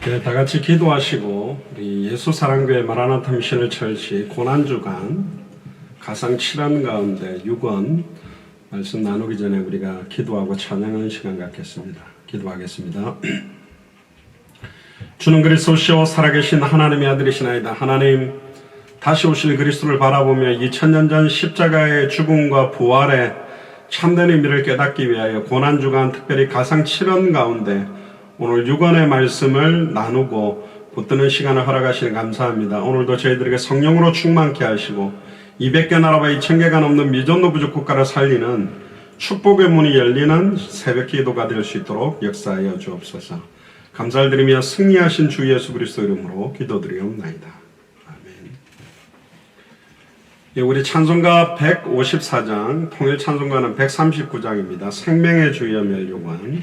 네, 다 같이 기도하시고 우리 예수사랑교회 마라나타 미션을 철치 고난주간 가상 7원 가운데 6원 말씀 나누기 전에 우리가 기도하고 찬양하는 시간 갖겠습니다. 기도하겠습니다. 주는 그리스도시요 살아계신 하나님의 아들이시나이다. 하나님, 다시 오실 그리스도를 바라보며 2000년 전 십자가의 죽음과 부활의 참된 의미를 깨닫기 위하여 고난주간 특별히 가상 7원 가운데 오늘 6원의 말씀을 나누고 붙드는 시간을 허락하시니 감사합니다. 오늘도 저희들에게 성령으로 충만케 하시고 200개 나라와 2000개가 넘는 미전노 부족 국가를 살리는 축복의 문이 열리는 새벽 기도가 될 수 있도록 역사하여 주옵소서. 감사를 드리며 승리하신 주 예수 그리스도 이름으로 기도드리옵나이다. 아멘. 예, 우리 찬송가 154장, 통일 찬송가는 139장입니다. 생명의 주여 멸류관.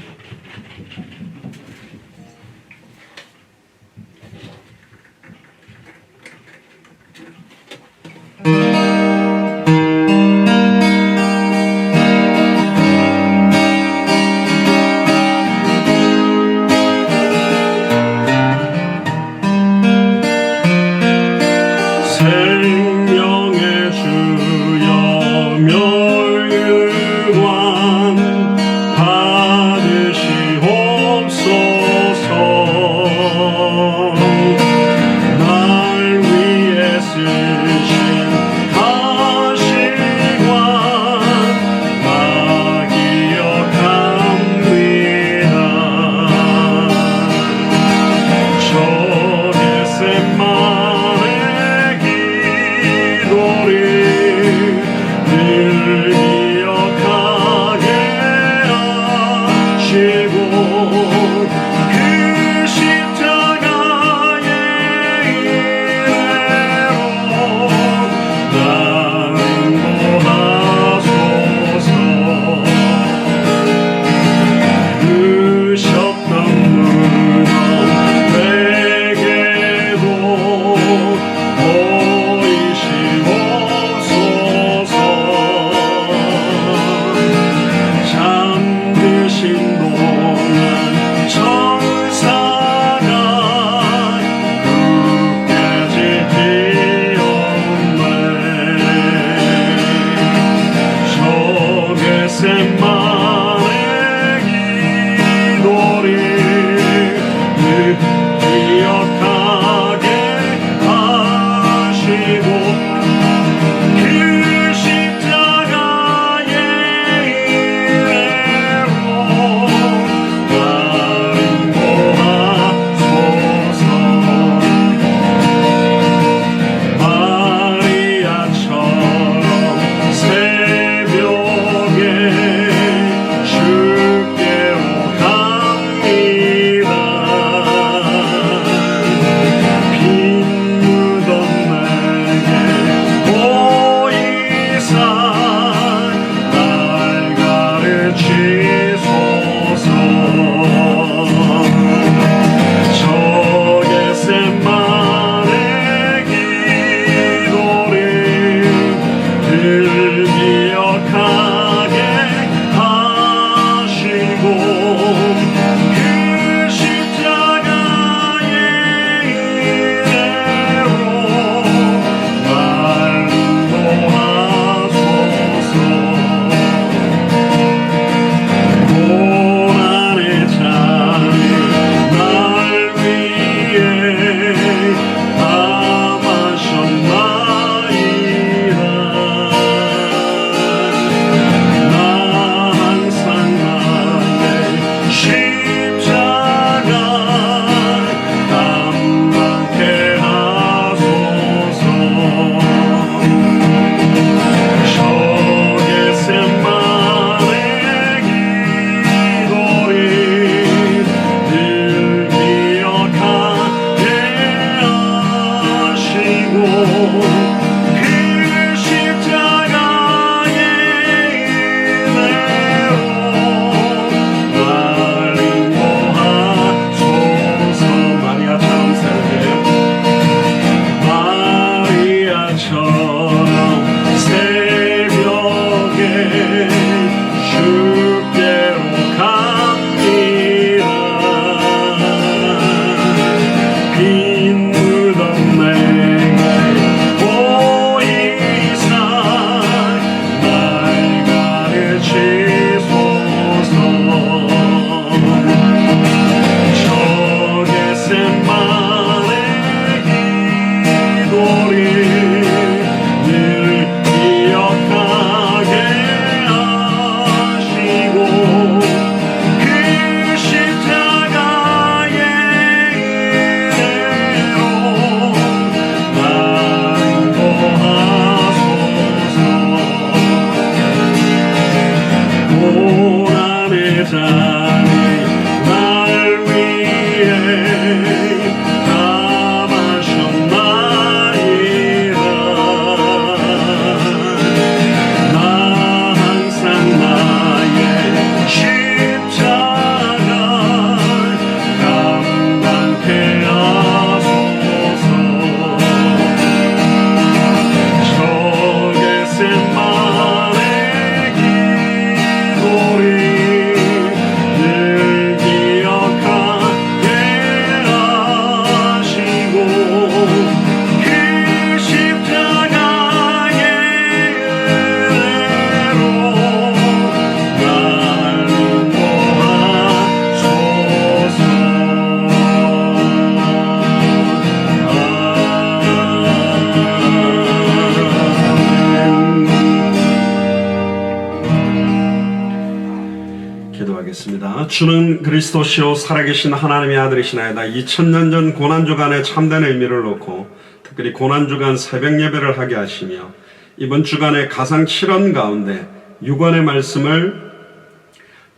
주는 그리스도시요 살아계신 하나님의 아들이시나이다. 2000년 전 고난주간의 참된 의미를 놓고 특별히 고난주간 새벽 예배를 하게 하시며 이번 주간의 가상 7원 가운데 6원의 말씀을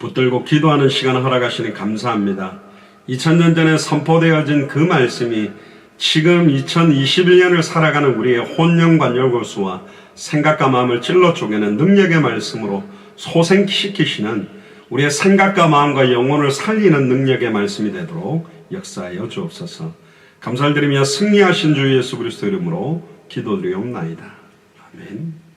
붙들고 기도하는 시간을 허락하시니 감사합니다. 2000년 전에 선포되어진 그 말씀이 지금 2021년을 살아가는 우리의 혼령관열고수와 생각과 마음을 찔러 쪼개는 능력의 말씀으로 소생시키시는 우리의 생각과 마음과 영혼을 살리는 능력의 말씀이 되도록 역사하여 주옵소서. 감사를 드리며 승리하신 주 예수 그리스도 이름으로 기도드리옵나이다. 아멘.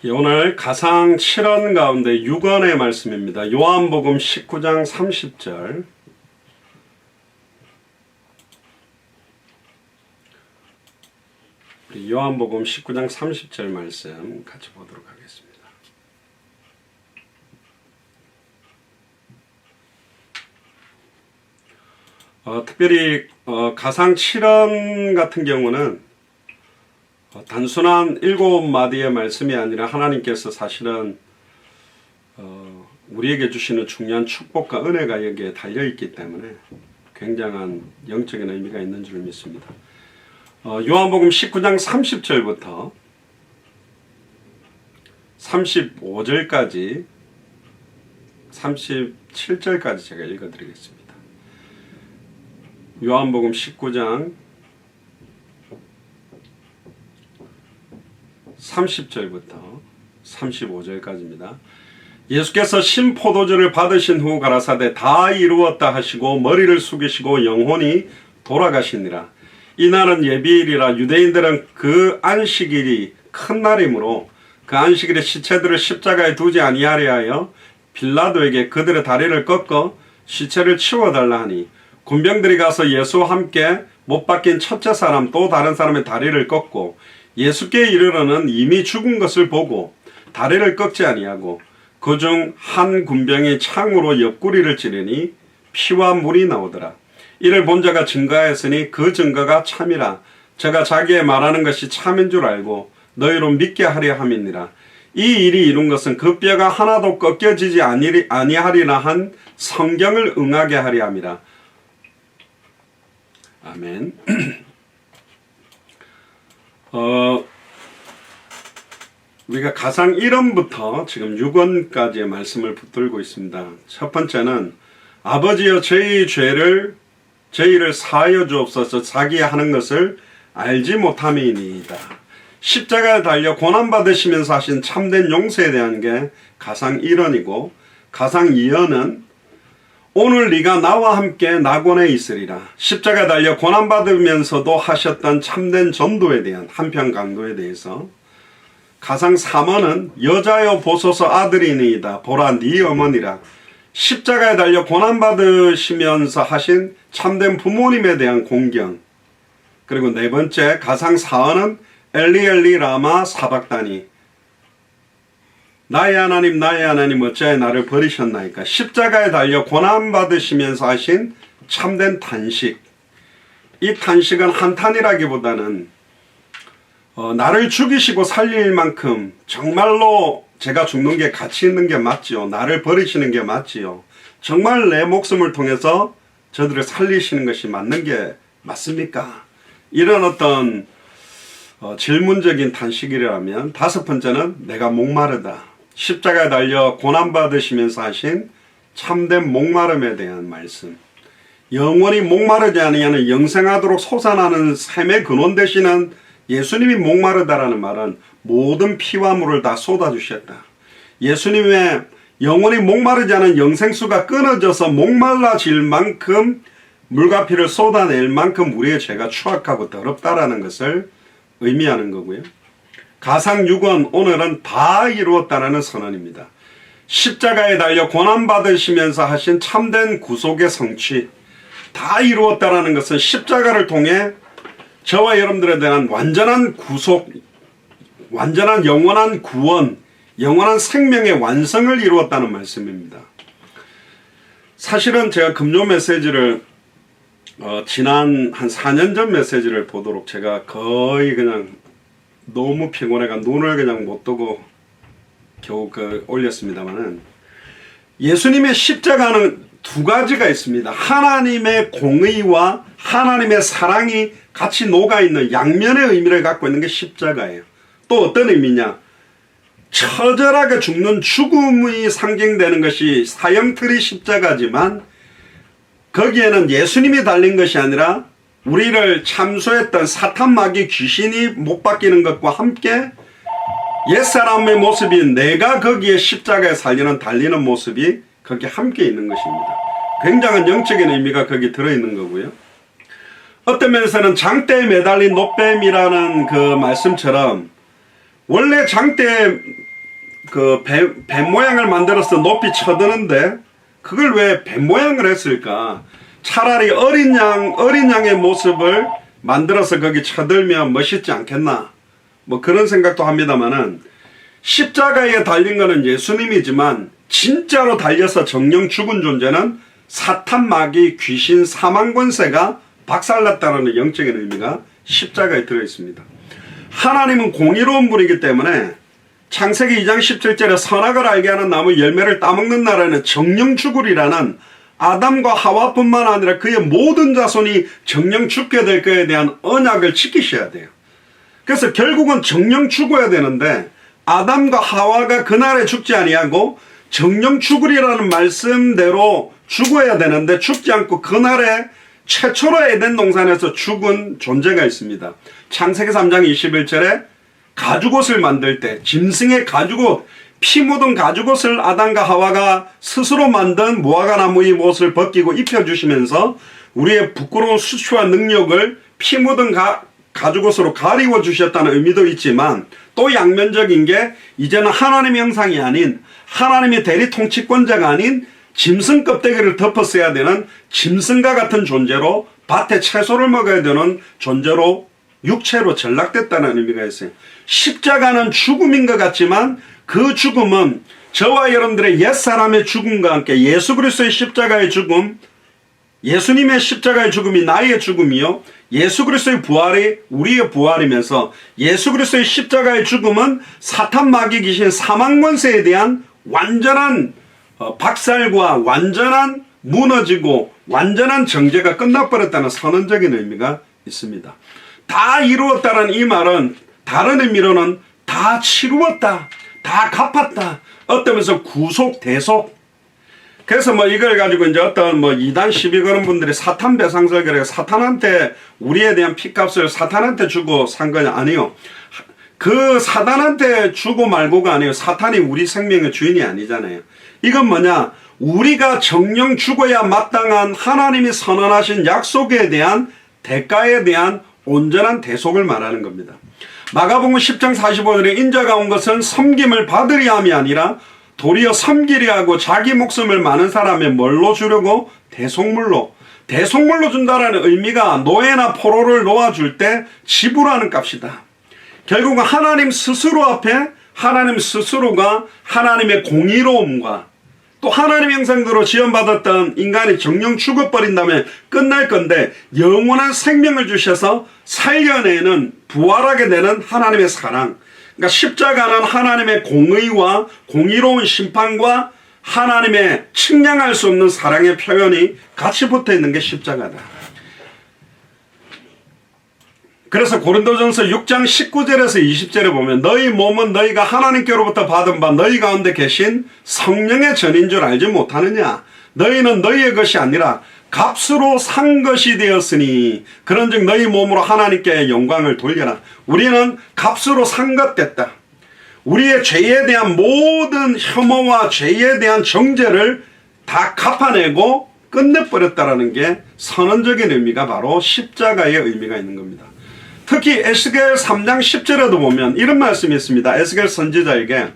오늘 가상 7원 가운데 6원의 말씀입니다. 요한복음 19장 30절. 우리 요한복음 19장 30절 말씀 같이 보도록 하겠습니다. 특별히 가상 7원 같은 경우는 단순한 7마디의 말씀이 아니라 하나님께서 사실은 우리에게 주시는 중요한 축복과 은혜가 여기에 달려있기 때문에 굉장한 영적인 의미가 있는 줄 믿습니다. 요한복음 19장 30절부터 35절까지 37절까지 제가 읽어드리겠습니다. 요한복음 19장 30절부터 35절까지입니다. 예수께서 신포도주를 받으신 후 가라사대 다 이루었다 하시고 머리를 숙이시고 영혼이 돌아가시니라. 이날은 예비일이라 유대인들은 그 안식일이 큰 날이므로 그 안식일에 시체들을 십자가에 두지 아니하려 하여 빌라도에게 그들의 다리를 꺾어 시체를 치워달라 하니 군병들이 가서 예수와 함께 못 박힌 첫째 사람 또 다른 사람의 다리를 꺾고 예수께 이르러는 이미 죽은 것을 보고 다리를 꺾지 아니하고 그중 한 군병이 창으로 옆구리를 찌르니 피와 물이 나오더라. 이를 본 자가 증거하였으니 그 증거가 참이라. 저가 자기의 말하는 것이 참인 줄 알고 너희로 믿게 하려 함이니라. 이 일이 이룬 것은 그 뼈가 하나도 꺾여지지 아니하리라 한 성경을 응하게 하려 함이라. 아멘. 우리가 가상 1원부터 지금 6원까지의 말씀을 붙들고 있습니다. 첫 번째는 아버지여 저희를 사하여 주옵소서. 자기 하는 것을 알지 못함이니이다. 십자가에 달려 고난받으시면서 하신 참된 용서에 대한 게 가상 1원이고 가상 2원은 오늘 네가 나와 함께 낙원에 있으리라. 십자가에 달려 고난받으면서도 하셨던 참된 전도에 대한 한편 강도에 대해서 가상 3원은 여자여 보소서 아들이니이다. 보라 네 어머니라. 십자가에 달려 고난받으시면서 하신 참된 부모님에 대한 공경. 그리고 네 번째 가상 4원은 엘리 엘리 라마 사박다니. 나의 하나님 어찌하여 나를 버리셨나이까. 십자가에 달려 고난받으시면서 하신 참된 탄식. 이 탄식은 한탄이라기보다는 나를 죽이시고 살릴 만큼 정말로 제가 죽는 게 가치 있는 게 맞지요. 나를 버리시는 게 맞지요. 정말 내 목숨을 통해서 저들을 살리시는 것이 맞는 게 맞습니까? 이런 어떤 질문적인 탄식이라면 다섯 번째는 내가 목마르다. 십자가에 달려 고난받으시면서 하신 참된 목마름에 대한 말씀. 영원히 목마르지 아니하는 영생하도록 솟아나는 샘의 근원 되시는 예수님이 목마르다라는 말은 모든 피와 물을 다 쏟아주셨다. 예수님의 영원히 목마르지 않은 영생수가 끊어져서 목말라질 만큼 물과 피를 쏟아낼 만큼 우리의 죄가 추악하고 더럽다라는 것을 의미하는 거고요. 가상 6원 오늘은 다 이루었다라는 선언입니다. 십자가에 달려 고난받으시면서 하신 참된 구속의 성취. 다 이루었다라는 것은 십자가를 통해 저와 여러분들에 대한 완전한 구속, 완전한 영원한 구원, 영원한 생명의 완성을 이루었다는 말씀입니다. 사실은 제가 금요 메시지를 지난 한 4년 전 메시지를 보도록 제가 거의 그냥 너무 피곤해가 눈을 그냥 못 뜨고 겨우 올렸습니다만은, 예수님의 십자가는 두 가지가 있습니다. 하나님의 공의와 하나님의 사랑이 같이 녹아있는 양면의 의미를 갖고 있는 게 십자가예요. 또 어떤 의미냐? 처절하게 죽는 죽음이 상징되는 것이 사형틀이 십자가지만, 거기에는 예수님이 달린 것이 아니라 우리를 참소했던 사탄 마귀 귀신이 못 박히는 것과 함께 옛사람의 모습이 내가 거기에 십자가에 달리는 모습이 거기에 함께 있는 것입니다. 굉장한 영적인 의미가 거기 들어있는 거고요. 어떤 면에서는 장대에 매달린 노뱀이라는 그 말씀처럼, 원래 장대에 배 모양을 만들어서 높이 쳐드는데 그걸 왜 배 모양을 했을까? 차라리 어린 양의 모습을 만들어서 거기 쳐들면 멋있지 않겠나? 뭐 그런 생각도 합니다만은, 십자가에 달린 것은 예수님이지만 진짜로 달려서 정령 죽은 존재는 사탄 마귀 귀신 사망 권세가 박살났다는 영적인 의미가 십자가에 들어있습니다. 하나님은 공의로운 분이기 때문에 창세기 2장 17절에 선악을 알게 하는 나무 열매를 따먹는 날에는 정령 죽으리라는 아담과 하와뿐만 아니라 그의 모든 자손이 정령 죽게 될 것에 대한 언약을 지키셔야 돼요. 그래서 결국은 정령 죽어야 되는데, 아담과 하와가 그날에 죽지 아니하고 정령 죽으리라는 말씀대로 죽어야 되는데 죽지 않고 그날에 최초로 에덴 동산에서 죽은 존재가 있습니다. 창세기 3장 21절에 가죽옷을 만들 때 짐승의 가죽옷, 피 묻은 가죽옷을 아담과 하와가 스스로 만든 무화과 나무의 옷을 벗기고 입혀주시면서 우리의 부끄러운 수치와 능력을 피 묻은 가죽옷으로 가리워 주셨다는 의미도 있지만, 또 양면적인 게 이제는 하나님의 형상이 아닌, 하나님의 대리 통치권자가 아닌 짐승 껍데기를 덮었어야 되는 짐승과 같은 존재로, 밭에 채소를 먹어야 되는 존재로 육체로 전락됐다는 의미가 있어요. 십자가는 죽음인 것 같지만 그 죽음은 저와 여러분들의 옛사람의 죽음과 함께 예수 그리스도의 십자가의 죽음, 예수님의 십자가의 죽음이 나의 죽음이요, 예수 그리스도의 부활이 우리의 부활이면서, 예수 그리스도의 십자가의 죽음은 사탄 마귀 귀신 사망 권세에 대한 완전한 박살과 완전한 무너지고 완전한 정죄가 끝나버렸다는 선언적인 의미가 있습니다. 다 이루었다는 이 말은 다른 의미로는 다 치루었다, 다 갚았다, 어떤 면에서 구속, 대속. 그래서 뭐 이걸 가지고 이제 어떤 뭐 이단 시비 거는 분들이 사탄 배상설계를, 사탄한테 우리에 대한 피값을 사탄한테 주고 산 거냐? 아니요. 그 사탄한테 주고 말고가 아니에요. 사탄이 우리 생명의 주인이 아니잖아요. 이건 뭐냐? 우리가 정령 죽어야 마땅한 하나님이 선언하신 약속에 대한 대가에 대한 온전한 대속을 말하는 겁니다. 마가복음 10장 45절에 인자가 온 것은 섬김을 받으려 함이 아니라 도리어 섬기려 하고 자기 목숨을 많은 사람의 뭘로 주려고? 대속물로 준다라는 의미가 노예나 포로를 놓아줄 때 지불하는 값이다. 결국은 하나님 스스로 앞에 하나님 스스로가 하나님의 공의로움과 또 하나님 형상대로 지원받았던 인간이 정령 죽어버린다면 끝날 건데, 영원한 생명을 주셔서 살려내는, 부활하게 되는 하나님의 사랑. 그러니까 십자가는 하나님의 공의와 공의로운 심판과 하나님의 측량할 수 없는 사랑의 표현이 같이 붙어 있는 게 십자가다. 그래서 고린도전서 6장 19절에서 20절에 보면, 너희 몸은 너희가 하나님께로부터 받은 바 너희 가운데 계신 성령의 전인 줄 알지 못하느냐? 너희는 너희의 것이 아니라 값으로 산 것이 되었으니 그런즉 너희 몸으로 하나님께 영광을 돌려라. 우리는 값으로 산 것 됐다. 우리의 죄에 대한 모든 혐오와 죄에 대한 정죄를 다 갚아내고 끝내버렸다라는 게 선언적인 의미가 바로 십자가의 의미가 있는 겁니다. 특히 에스겔 3장 10절에도 보면 이런 말씀이 있습니다. 에스겔 선지자에게,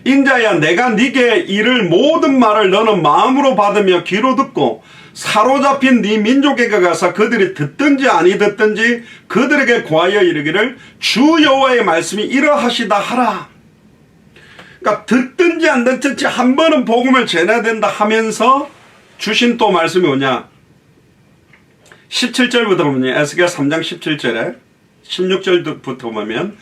인자야 내가 네게 이를 모든 말을 너는 마음으로 받으며 귀로 듣고 사로잡힌 네 민족에게 가서 그들이 듣든지 아니 듣든지 그들에게 고하여 이르기를 주 여호와의 말씀이 이러하시다 하라. 그러니까 듣든지 안 듣든지 한 번은 복음을 전해야 된다 하면서 주신 또 말씀이 뭐냐? 17절부터 보면 에스겔 3장 17절에 16절부터 보면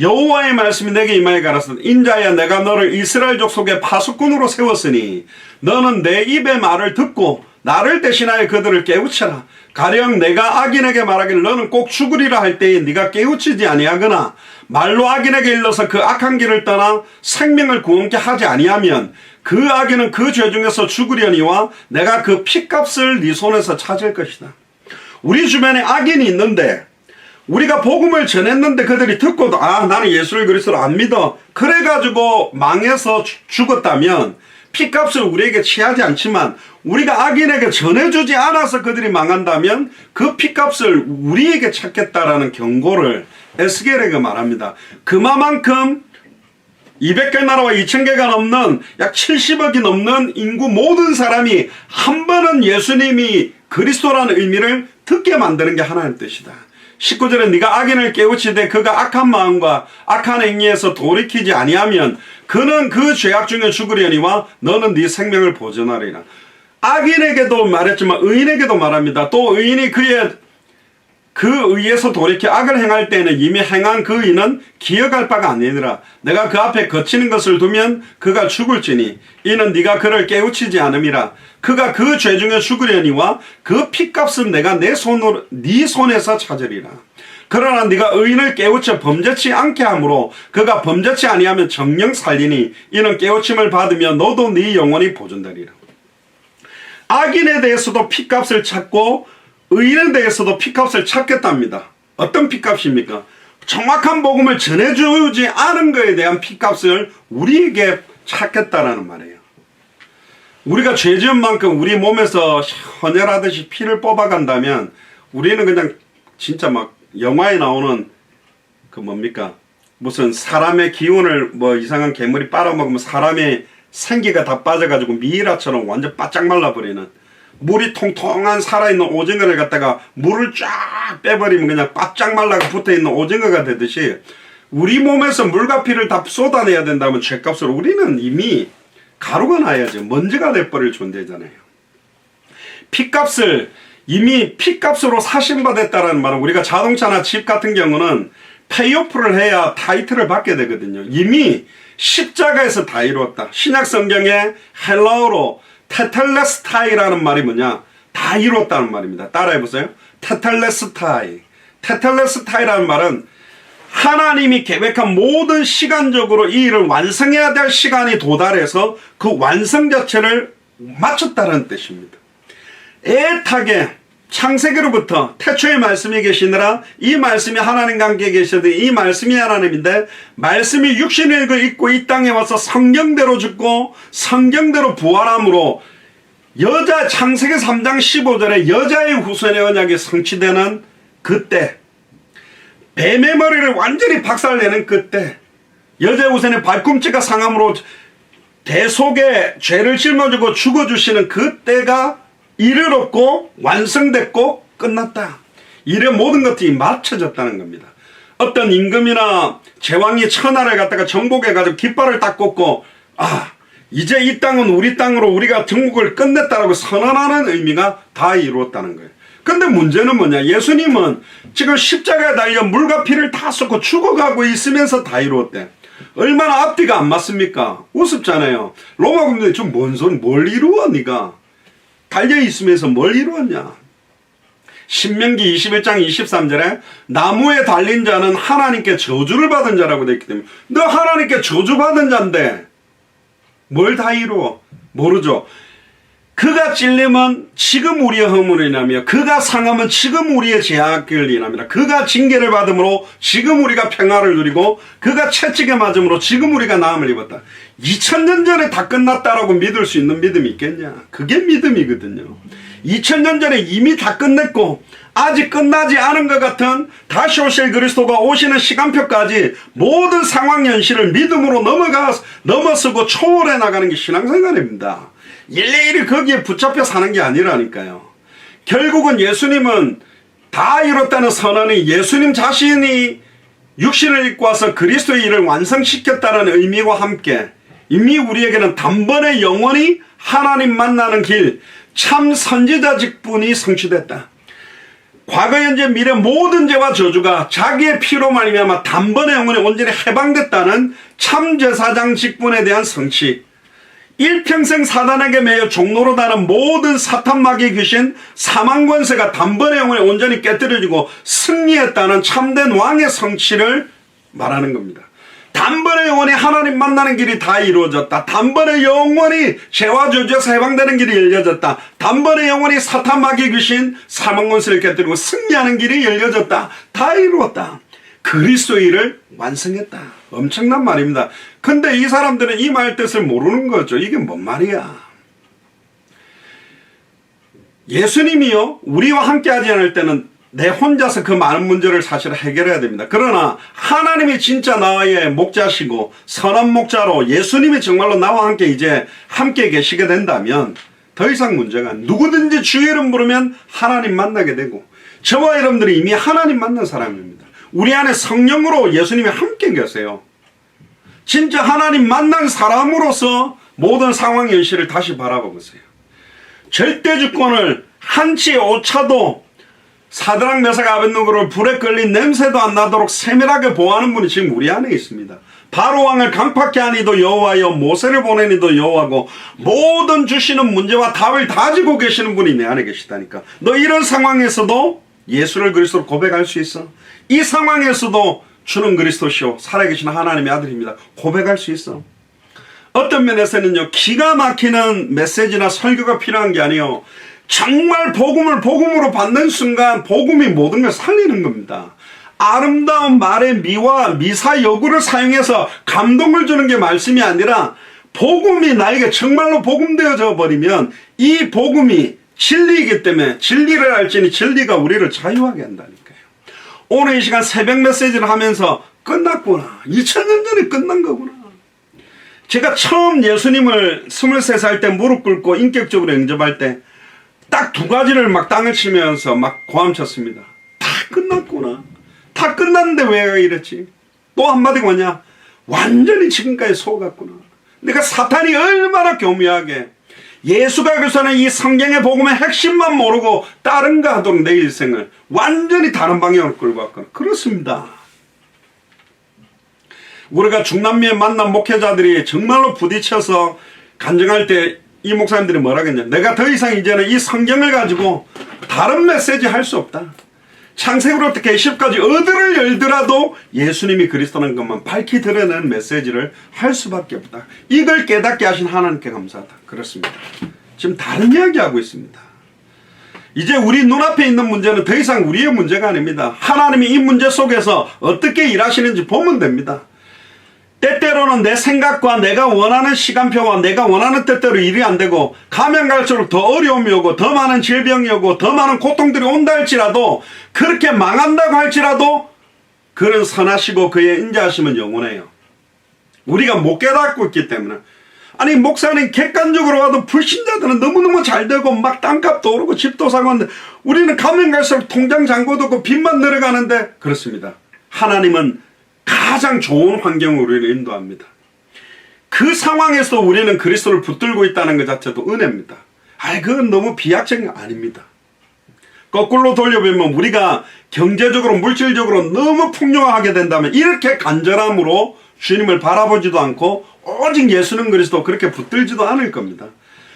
여호와의 말씀이 내게 임하여 가라사대 인자야 내가 너를 이스라엘 족속의 파수꾼으로 세웠으니 너는 내 입의 말을 듣고 나를 대신하여 그들을 깨우쳐라. 가령 내가 악인에게 말하기를 너는 꼭 죽으리라 할 때에 네가 깨우치지 아니하거나 말로 악인에게 일러서 그 악한 길을 떠나 생명을 구원케 하지 아니하면 그 악인은 그 죄 중에서 죽으려니와 내가 그 핏값을 네 손에서 찾을 것이다. 우리 주변에 악인이 있는데 우리가 복음을 전했는데 그들이 듣고도 나는 예수를 그리스도로 안 믿어 그래가지고 망해서 죽었다면 핏값을 우리에게 취하지 않지만 우리가 악인에게 전해주지 않아서 그들이 망한다면 그 핏값을 우리에게 찾겠다라는 경고를 에스겔에게 말합니다. 그만큼 200개 나라와 2000개가 넘는 약 70억이 넘는 인구 모든 사람이 한 번은 예수님이 그리스도라는 의미를 듣게 만드는 게 하나님의 뜻이다. 19절에 네가 악인을 깨우치되 그가 악한 마음과 악한 행위에서 돌이키지 아니하면 그는 그 죄악 중에 죽으려니와 너는 네 생명을 보존하리라. 악인에게도 말했지만 의인에게도 말합니다. 또 의인이 그 의에서 돌이켜 악을 행할 때에는 이미 행한 그 의는 기억할 바가 아니니라. 내가 그 앞에 거치는 것을 두면 그가 죽을지니 이는 네가 그를 깨우치지 않음이라. 그가 그 죄 중에 죽으려니와 그 핏값은 내가 네 손에서 찾으리라. 그러나 네가 의인을 깨우쳐 범죄치 않게 하므로 그가 범죄치 아니하면 정령 살리니 이는 깨우침을 받으면 너도 네 영혼이 보존되리라. 악인에 대해서도 핏값을 찾고 의인에 대해서도 핏값을 찾겠답니다. 어떤 핏값입니까? 정확한 복음을 전해주지 않은 것에 대한 핏값을 우리에게 찾겠다라는 말이에요. 우리가 죄 지은 만큼 우리 몸에서 헌혈하듯이 피를 뽑아간다면 우리는 그냥 진짜 막 영화에 나오는 그 뭡니까? 무슨 사람의 기운을 뭐 이상한 괴물이 빨아먹으면 사람의 생기가 다 빠져가지고 미이라처럼 완전 바짝 말라버리는 물이 통통한 살아있는 오징어를 갖다가 물을 쫙 빼버리면 그냥 바짝 말라가 붙어있는 오징어가 되듯이 우리 몸에서 물과 피를 다 쏟아내야 된다면 죄값으로 우리는 이미 가루가 나야죠. 먼지가 돼버릴 존재잖아요. 핏값을 이미 핏값으로 사신받았다는 말은 우리가 자동차나 집 같은 경우는 페이오프를 해야 타이틀을 받게 되거든요. 이미 십자가에서 다 이루었다. 신약 성경에 헬라어로 테텔레스타이라는 말이 뭐냐? 다 이루었다는 말입니다. 따라해보세요. 테텔레스타이. 테텔레스타이라는 말은 하나님이 계획한 모든 시간적으로 이 일을 완성해야 될 시간이 도달해서 그 완성 자체를 마쳤다는 뜻입니다. 애타게 창세기로부터 태초의 말씀이 계시느라 이 말씀이 하나님과 함께 계시되 이 말씀이 하나님인데 말씀이 육신을 입고 이 땅에 와서 성경대로 죽고 성경대로 부활함으로 창세기 3장 15절에 여자의 후손의 언약이 성취되는 그때 뱀의 머리를 완전히 박살내는 그때 여자의 후손의 발꿈치가 상함으로 대속의 죄를 짊어지고 죽어주시는 그때가 이르렀고 완성됐고 끝났다. 이래 모든 것들이 맞춰졌다는 겁니다. 어떤 임금이나 제왕이 천하를 갖다가 정복해가지고 깃발을 딱 꽂고 이제 이 땅은 우리 땅으로 우리가 정복을 끝냈다라고 선언하는 의미가 다 이루었다는 거예요. 근데 문제는 뭐냐? 예수님은 지금 십자가에 달려 물과 피를 다 쏟고 죽어가고 있으면서 다 이루었대. 얼마나 앞뒤가 안 맞습니까? 우습잖아요. 로마 군대에 좀 뭔 소리 뭘 이루어 네가? 달려있으면서 뭘 이루었냐? 신명기 21장 23절에 나무에 달린 자는 하나님께 저주를 받은 자라고 되어 있기 때문에 너 하나님께 저주받은 자인데 뭘 다 이루어? 모르죠. 그가 찔림은 지금 우리의 허물을 인하며 그가 상함은 지금 우리의 죄악을 인하며 그가 징계를 받음으로 지금 우리가 평화를 누리고 그가 채찍에 맞음으로 지금 우리가 나음을 입었다. 2000년 전에 다 끝났다라고 믿을 수 있는 믿음이 있겠냐? 그게 믿음이거든요. 2000년 전에 이미 다 끝냈고 아직 끝나지 않은 것 같은 다시 오실 그리스도가 오시는 시간표까지 모든 상황 현실을 믿음으로 넘어서고 초월해 나가는 게 신앙생활입니다. 일일이 거기에 붙잡혀 사는 게 아니라니까요. 결국은 예수님은 다 이뤘다는 선언이 예수님 자신이 육신을 입고 와서 그리스도의 일을 완성시켰다는 의미와 함께 이미 우리에게는 단번에 영원히 하나님 만나는 길, 참 선지자 직분이 성취됐다. 과거 현재 미래 모든 죄와 저주가 자기의 피로 말미암아 단번에 영원히 온전히 해방됐다는 참 제사장 직분에 대한 성취. 일평생 사단에게 매여 종로로 다는 모든 사탄 마귀 귀신 사망 권세가 단번에 영원히 온전히 깨뜨려지고 승리했다는 참된 왕의 성취를 말하는 겁니다. 단번에 영원히 하나님 만나는 길이 다 이루어졌다. 단번에 영원히 죄와 저주에서 해방되는 길이 열려졌다. 단번에 영원히 사탄 마귀 귀신 사망 권세를 깨뜨리고 승리하는 길이 열려졌다. 다 이루었다. 그리스도의 일을 완성했다. 엄청난 말입니다. 근데 이 사람들은 이 말 뜻을 모르는 거죠. 이게 뭔 말이야. 예수님이요, 우리와 함께 하지 않을 때는 내 혼자서 그 많은 문제를 사실 해결해야 됩니다. 그러나 하나님이 진짜 나의 목자시고 선한 목자로 예수님이 정말로 나와 함께 이제 함께 계시게 된다면 더 이상 문제가 아니에요. 누구든지 주의 이름 부르면 하나님 만나게 되고, 저와 여러분들이 이미 하나님 만난 사람입니다. 우리 안에 성령으로 예수님이 함께 계세요. 진짜 하나님 만난 사람으로서 모든 상황 현실을 다시 바라보세요. 절대 주권을 한치의 오차도 사드락 메삭 아벳느고를 불에 끌린 냄새도 안 나도록 세밀하게 보호하는 분이 지금 우리 안에 있습니다. 바로 왕을 강팍케 하니도 여호와여, 모세를 보내니도 여호와고, 모든 주시는 문제와 답을 다 지고 계시는 분이 내 안에 계시다니까. 너 이런 상황에서도 예수를 그리스도로 고백할 수 있어? 이 상황에서도 주는 그리스도시오, 살아계신 하나님의 아들입니다, 고백할 수 있어? 어떤 면에서는요, 기가 막히는 메시지나 설교가 필요한 게 아니에요. 정말 복음을 복음으로 받는 순간 복음이 모든 걸 살리는 겁니다. 아름다운 말의 미와 미사 여구를 사용해서 감동을 주는 게 말씀이 아니라, 복음이 나에게 정말로 복음되어져 버리면 이 복음이 진리이기 때문에 진리를 알지니 진리가 우리를 자유하게 한다니까요. 오늘 이 시간 새벽 메시지를 하면서 끝났구나, 2000년 전에 끝난 거구나. 제가 처음 예수님을 23살 때 무릎 꿇고 인격적으로 영접할 때 딱 두 가지를 막 땅을 치면서 막 고함쳤습니다. 다 끝났구나. 다 끝났는데 왜 이랬지? 또 한마디가 뭐냐? 완전히 지금까지 속았구나. 내가 사탄이 얼마나 교묘하게 예수가 그리스도는 이 성경의 복음의 핵심만 모르고 다른 거 하도록 내 일생을 완전히 다른 방향으로 끌고 왔구나. 그렇습니다. 우리가 중남미에 만난 목회자들이 정말로 부딪혀서 간증할 때 이 목사님들이 뭐라 그랬냐? 내가 더 이상 이제는 이 성경을 가지고 다른 메시지 할 수 없다. 창세기로부터 계시록까지 어디를 열더라도 예수님이 그리스도라는 것만 밝히 드러내는 메시지를 할 수밖에 없다. 이걸 깨닫게 하신 하나님께 감사하다. 그렇습니다. 지금 다른 이야기하고 있습니다. 이제 우리 눈앞에 있는 문제는 더 이상 우리의 문제가 아닙니다. 하나님이 이 문제 속에서 어떻게 일하시는지 보면 됩니다. 때때로는 내 생각과 내가 원하는 시간표와 내가 원하는 때대로 일이 안 되고, 가면 갈수록 더 어려움이 오고 더 많은 질병이 오고 더 많은 고통들이 온다 할지라도, 그렇게 망한다고 할지라도 그는 선하시고 그의 인자하심은 영원해요. 우리가 못 깨닫고 있기 때문에. 아니, 목사님 객관적으로 봐도 불신자들은 너무너무 잘 되고 막 땅값도 오르고 집도 사고 하는데, 우리는 가면 갈수록 통장 잔고도 없고 빚만 늘어가는데. 그렇습니다. 하나님은 가장 좋은 환경으로 우리를 인도합니다. 그 상황에서 우리는 그리스도를 붙들고 있다는 것 자체도 은혜입니다. 그건 너무 비약적인 거 아닙니다. 거꾸로 돌려보면 우리가 경제적으로 물질적으로 너무 풍요하게 된다면 이렇게 간절함으로 주님을 바라보지도 않고 오직 예수는 그리스도 그렇게 붙들지도 않을 겁니다.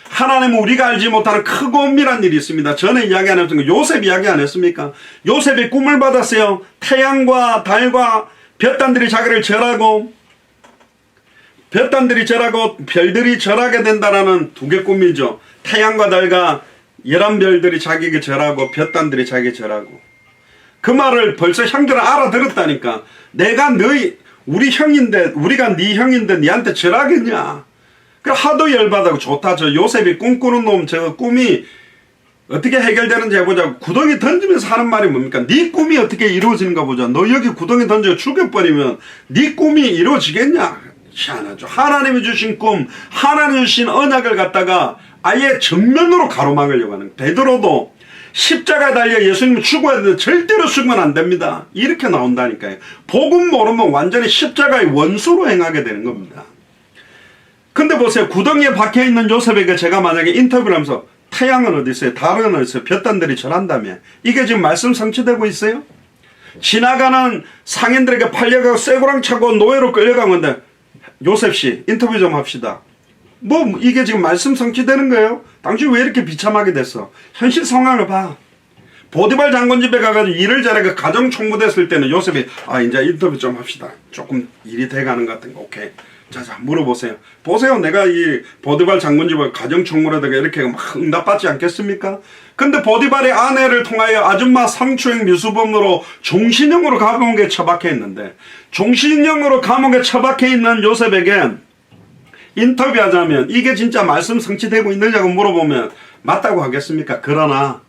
하나님은 우리가 알지 못하는 크고 엄밀한 일이 있습니다. 전에 이야기 안 했습니까? 요셉 이야기 안 했습니까? 요셉이 꿈을 받았어요. 태양과 달과 볕단들이 자기를 절하고, 볕단들이 절하고 별들이 절하게 된다라는 두 개 꿈이죠. 태양과 달과 11별들이 자기에게 절하고 볕단들이 자기에게 절하고. 그 말을 벌써 형들은 알아들었다니까. 내가 우리 형인데, 우리가 네 형인데 니한테 절하겠냐. 그 하도 열받아고. 좋다, 저 요셉이 꿈꾸는 놈 저 꿈이 어떻게 해결되는지 해보자고. 구덩이 던지면서 하는 말이 뭡니까? 네 꿈이 어떻게 이루어지는가 보자. 너 여기 구덩이 던져 죽여버리면 네 꿈이 이루어지겠냐. 희한하죠. 하나님이 주신 꿈, 하나님이 주신 언약을 갖다가 아예 정면으로 가로막으려고 하는. 베드로도 십자가에 달려 예수님이 죽어야 되는데 절대로 죽으면 안 됩니다. 이렇게 나온다니까요. 복음 모르면 완전히 십자가의 원수로 행하게 되는 겁니다. 근데 보세요. 구덩이에 박혀있는 요셉에게 제가 만약에 인터뷰를 하면서 탁 태양은 어디 있어요? 달은 어디 있어요? 볕단들이 절한다며. 이게 지금 말씀 성취되고 있어요? 지나가는 상인들에게 팔려가고 쇠고랑 차고 노예로 끌려간 건데, 요셉씨 인터뷰 좀 합시다. 뭐 이게 지금 말씀 성취되는 거예요? 당신 왜 이렇게 비참하게 됐어? 현실 상황을 봐. 보디발 장군 집에 가가지고 일을 잘해 가정 총무됐을 때는 요셉이 이제 인터뷰 좀 합시다. 조금 일이 돼가는 것 같은 거. 오케이. 자 물어보세요. 보세요. 내가 이 보디발 장군 집을 가정 총무라다가 이렇게 막 응답받지 않겠습니까? 근데 보디발의 아내를 통하여 아줌마 성추행 미수범으로 종신형으로 감옥에 처박혀 있는데, 종신형으로 감옥에 처박혀 있는 요셉에게 인터뷰하자면 이게 진짜 말씀 성취되고 있느냐고 물어보면 맞다고 하겠습니까? 그러나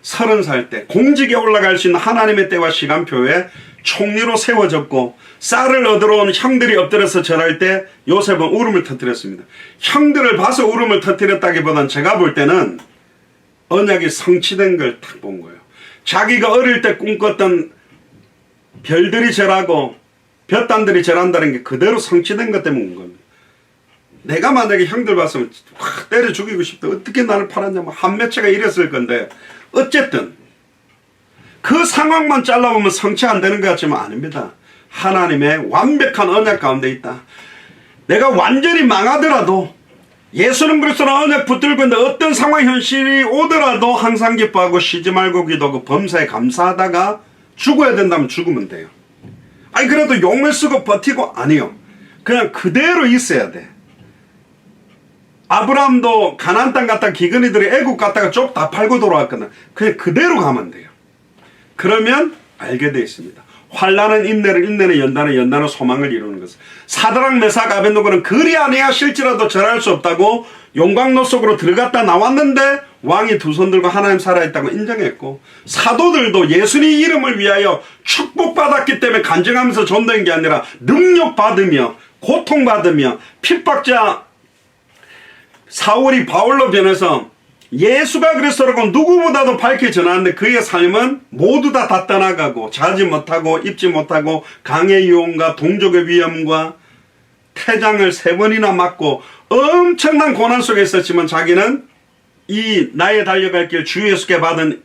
30살 때 공직에 올라갈 수 있는 하나님의 때와 시간표에 총리로 세워졌고 쌀을 얻으러 온 형들이 엎드려서 절할 때 요셉은 울음을 터뜨렸습니다. 형들을 봐서 울음을 터뜨렸다기보단 제가 볼 때는 언약이 성취된 걸 딱 본 거예요. 자기가 어릴 때 꿈꿨던 별들이 절하고 볕단들이 절한다는 게 그대로 성취된 것 때문에 온 겁니다. 내가 만약에 형들 봤으면 확 때려 죽이고 싶다. 어떻게 나를 팔았냐면 한 매체가 이랬을 건데, 어쨌든 그 상황만 잘라보면 성취 안 되는 것 같지만 아닙니다. 하나님의 완벽한 언약 가운데 있다. 내가 완전히 망하더라도 예수는 그리스도는 언약 붙들고 있는데 어떤 상황 현실이 오더라도 항상 기뻐하고 쉬지 말고 기도하고 범사에 감사하다가 죽어야 된다면 죽으면 돼요. 그래도 용을 쓰고 버티고 아니요. 그냥 그대로 있어야 돼. 아브라함도 가나안 땅 갔다가 기근이들이 애국 갔다가 쪽 다 팔고 돌아왔거든. 그냥 그대로 가면 돼요. 그러면 알게 되어 있습니다. 환난은 인내를, 인내는 연단은, 연단은 소망을 이루는 것을. 사드락 메삭 아벳느고는 그리 아니하실지라도 절할 수 없다고 용광로 속으로 들어갔다 나왔는데 왕이 두 손 들고 하나님 살아있다고 인정했고, 사도들도 예수님 이름을 위하여 축복받았기 때문에 간증하면서 전도한 게 아니라 능력받으며 고통받으며 핍박자 사울이 바울로 변해서 예수가 그리스도라고 누구보다도 밝게 전하는데 그의 삶은 모두 다 떠나가고 자지 못하고 입지 못하고 강의 유혹과 동족의 위험과 태장을 3번이나 맞고 엄청난 고난 속에 있었지만 자기는 이 나의 달려갈 길 주 예수께 받은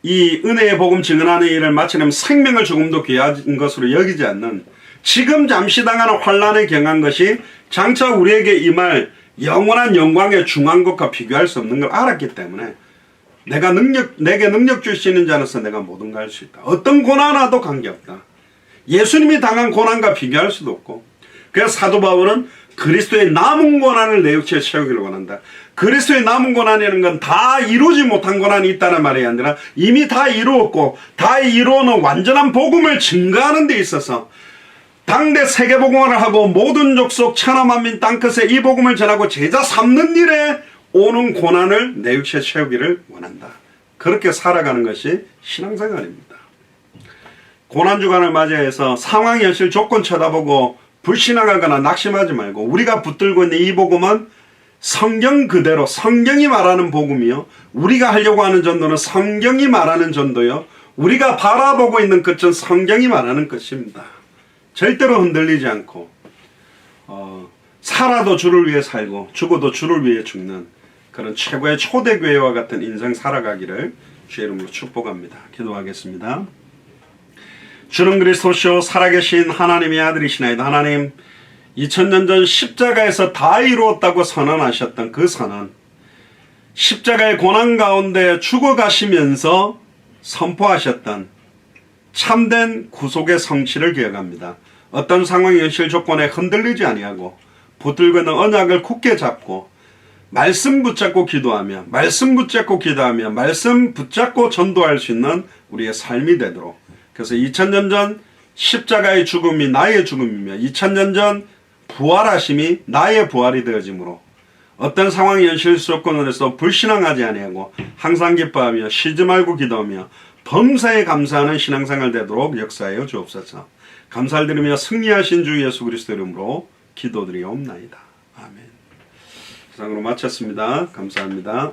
이 은혜의 복음 증언하는 일을 마치려면 생명을 조금도 귀한 것으로 여기지 않는, 지금 잠시 당하는 환난에 경한 것이 장차 우리에게 임할 영원한 영광의 중한 것과 비교할 수 없는 걸 알았기 때문에 내게 능력 줄 수 있는 자로서 내가 모든 걸 할 수 있다. 어떤 고난 와도 관계없다. 예수님이 당한 고난과 비교할 수도 없고, 그래서 사도 바울은 그리스도의 남은 고난을 내 육체에 채우기를 원한다. 그리스도의 남은 고난이라는 건 다 이루지 못한 고난이 있다는 말이 아니라 이미 다 이루었고 다 이루어놓은 완전한 복음을 증거하는 데 있어서 당대 세계복음화를 하고 모든 족속 천하만민 땅끝에 이 복음을 전하고 제자 삼는 일에 오는 고난을 내 육체에 채우기를 원한다. 그렇게 살아가는 것이 신앙생활입니다. 고난주간을 맞이해서 상황, 현실, 조건 쳐다보고 불신앙하거나 낙심하지 말고, 우리가 붙들고 있는 이 복음은 성경 그대로 성경이 말하는 복음이요, 우리가 하려고 하는 전도는 성경이 말하는 전도요, 우리가 바라보고 있는 끝은 성경이 말하는 것입니다. 절대로 흔들리지 않고 살아도 주를 위해 살고 죽어도 주를 위해 죽는 그런 최고의 초대교회와 같은 인생 살아가기를 주의 이름으로 축복합니다. 기도하겠습니다. 주는 그리스도시요 살아계신 하나님의 아들이시나이다. 하나님, 2000년 전 십자가에서 다 이루었다고 선언하셨던 그 선언, 십자가의 고난 가운데 죽어가시면서 선포하셨던 참된 구속의 성취를 기억합니다. 어떤 상황, 현실, 조건에 흔들리지 아니하고 붙들고 있는 언약을 굳게 잡고 말씀 붙잡고 기도하며 말씀 붙잡고 기도하며 말씀 붙잡고 전도할 수 있는 우리의 삶이 되도록, 그래서 2000년 전 십자가의 죽음이 나의 죽음이며 2000년 전 부활하심이 나의 부활이 되어지므로 어떤 상황, 현실, 조건에서 불신앙하지 아니하고 항상 기뻐하며 쉬지 말고 기도하며 범사에 감사하는 신앙생활 되도록 역사하여 주옵소서. 감사를 드리며 승리하신 주 예수 그리스도 이름으로 기도드리옵나이다. 아멘. 이상으로 마쳤습니다. 감사합니다.